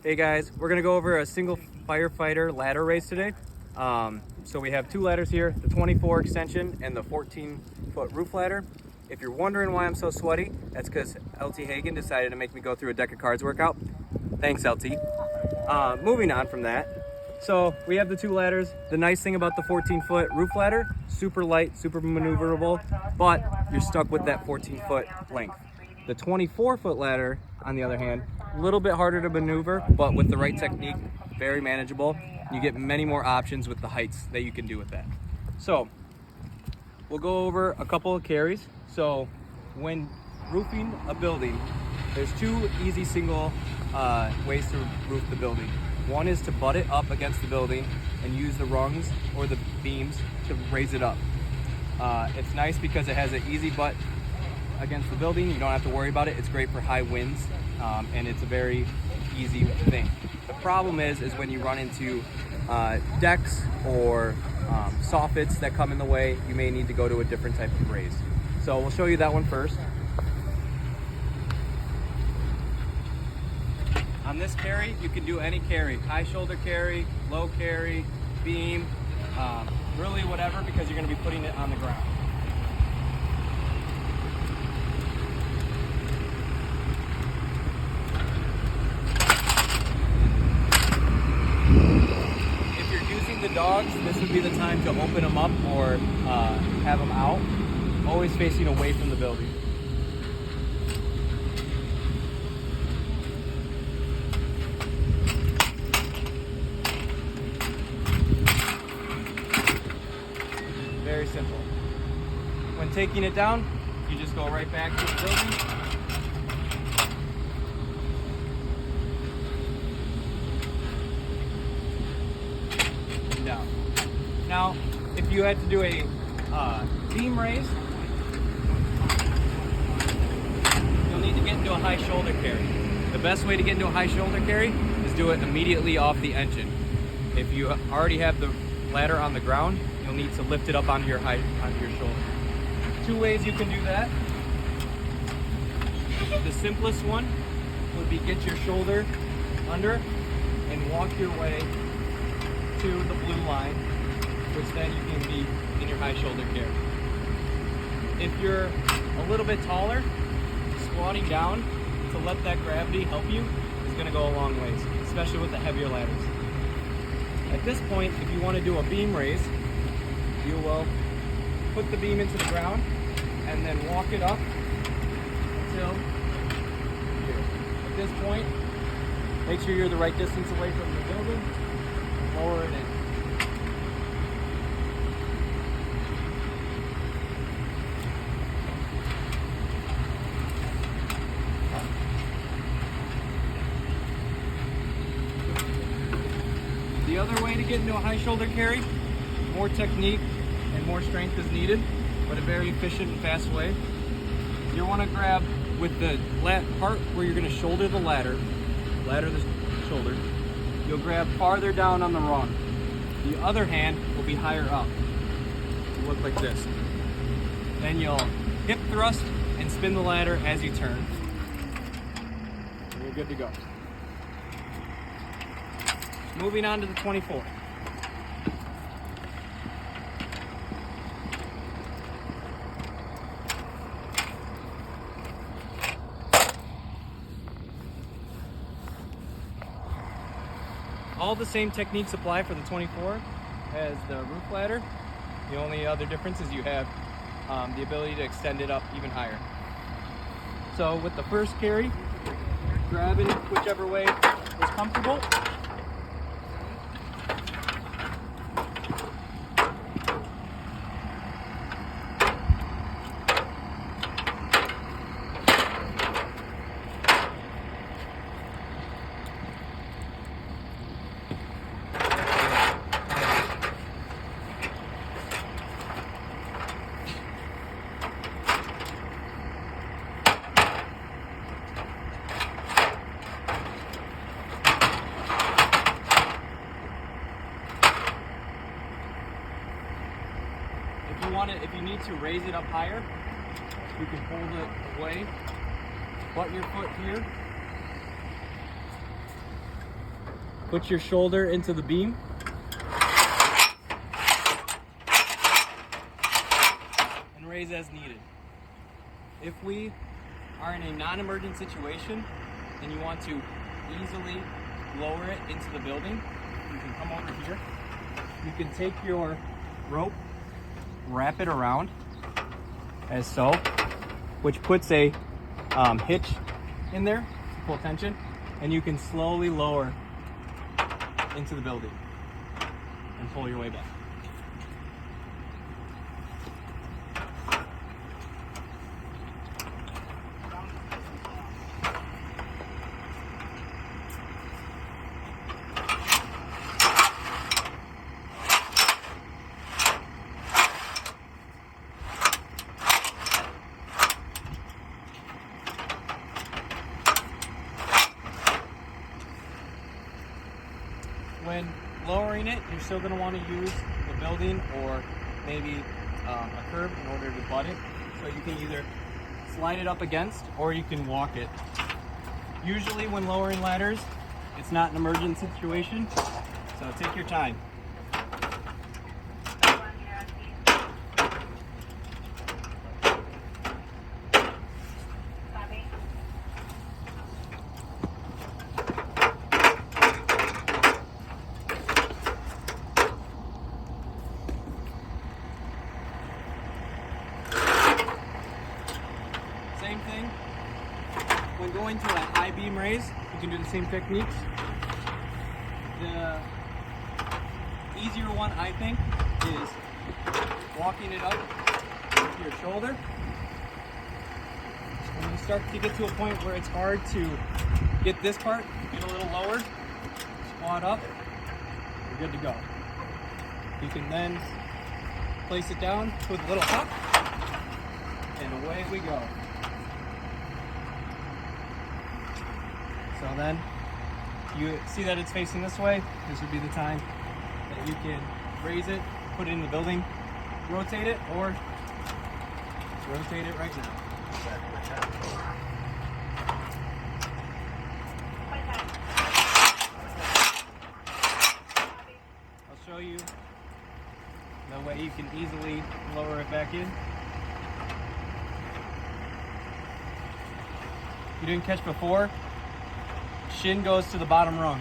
Hey guys, we're gonna go over a single firefighter ladder race today. So we have two ladders here, the 24 extension and the 14-foot roof ladder. If you're wondering why I'm so sweaty, that's because LT Hagen decided to make me go through a deck of cards workout. Thanks, LT. Moving on from that, so we have the two ladders. The nice thing about the 14-foot roof ladder, super light, super maneuverable, but you're stuck with that 14-foot length. The 24-foot ladder, on the other hand, a little bit harder to maneuver, but with the right technique, very manageable. You get many more options with the heights that you can do with that. So we'll go over a couple of carries. So when roofing a building, there's two easy single ways to roof the building. One is to butt it up against the building and use the rungs or the beams to raise it up. It's nice because it has an easy butt against the building. You don't have to worry about it. It's great for high winds, and it's a very easy thing. The problem is when you run into decks or soffits that come in the way, you may need to go to a different type of raise. So we'll show you that one first. On this carry, you can do any carry, high shoulder carry, low carry, beam, really whatever, because you're going to be putting it on the ground. If you're using the dogs, this would be the time to open them up or have them out, always facing away from the building. Very simple. When taking it down, you just go right back to the building. And down. Now, if you had to do a beam raise, you'll need to get into a high shoulder carry. The best way to get into a high shoulder carry is do it immediately off the engine. If you already have the ladder on the ground, you'll need to lift it up onto your shoulder. Two ways you can do that. The simplest one would be get your shoulder under and walk your way to the blue line, which then you can be in your high shoulder carry. If you're a little bit taller, squatting down to let that gravity help you is going to go a long ways, especially with the heavier ladders. At this point, if you want to do a beam raise, you will put the beam into the ground and then walk it up until here. At this point, make sure you're the right distance away from the building, lower it in. The other way to get into a high shoulder carry, more technique and more strength is needed, but a very efficient and fast way. You want to grab with the part where you're going to shoulder the ladder the shoulder, you'll grab farther down on the rung. The other hand will be higher up. It'll look like this. Then you'll hip thrust and spin the ladder as you turn. And you're good to go. Moving on to the 24. All the same techniques apply for the 24 as the roof ladder. The only other difference is you have the ability to extend it up even higher. So with the first carry, grab it whichever way is comfortable. If you need to raise it up higher, you can hold it away, butt your foot here, Put your shoulder into the beam. And raise as needed. If we are in a non-emergent situation and you want to easily lower it into the building, you can come over here. You can take your rope, wrap it around as so, which puts a hitch in there to pull tension, and you can slowly lower into the building and pull your way back. When lowering it, you're still going to want to use the building or maybe a curb in order to butt it. So you can either slide it up against or you can walk it. Usually when lowering ladders, it's not an emergent situation, so take your time. Same thing, when going to a high beam raise, you can do the same techniques. The easier one, I think, is walking it up to your shoulder. When you start to get to a point where it's hard to get this part, get a little lower, squat up, you're good to go. You can then place it down with a little hop, and away we go. So then, you see that it's facing this way, this would be the time that you can raise it, put it in the building, rotate it, or rotate it right now. I'll show you the way you can easily lower it back in. You didn't catch before? Shin goes to the bottom rung.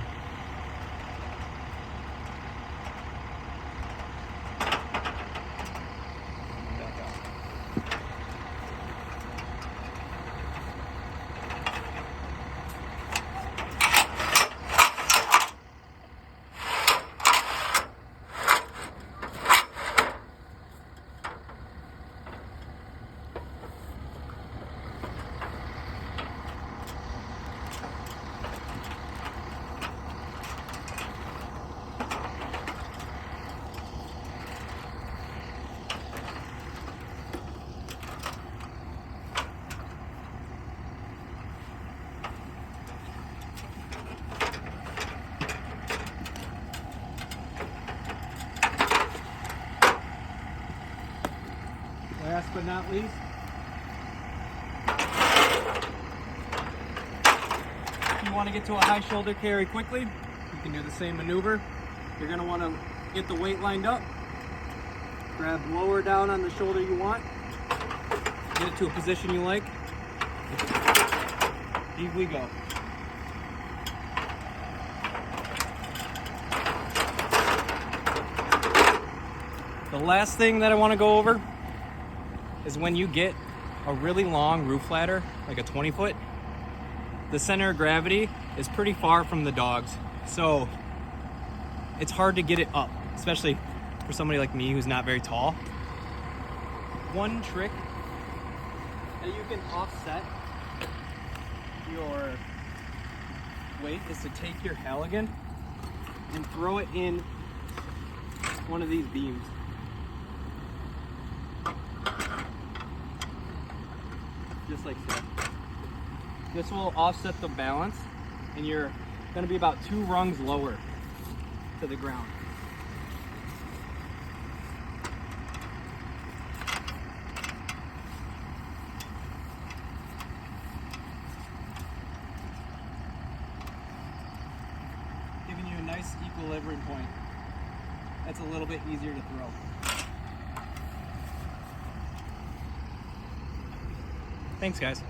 Last but not least, if you want to get to a high shoulder carry quickly, you can do the same maneuver. You're going to want to get the weight lined up, grab lower down on the shoulder you want, get it to a position you like. Here we go. The last thing that I want to go over is when you get a really long roof ladder, like a 20-foot, the center of gravity is pretty far from the dogs. So it's hard to get it up, especially for somebody like me who's not very tall. One trick that you can offset your weight is to take your Halligan and throw it in one of these beams. Just like so. This will offset the balance, and you're going to be about 2 rungs lower to the ground. Giving you a this equilibrium point. That's a little bit easier to throw. Thanks, guys.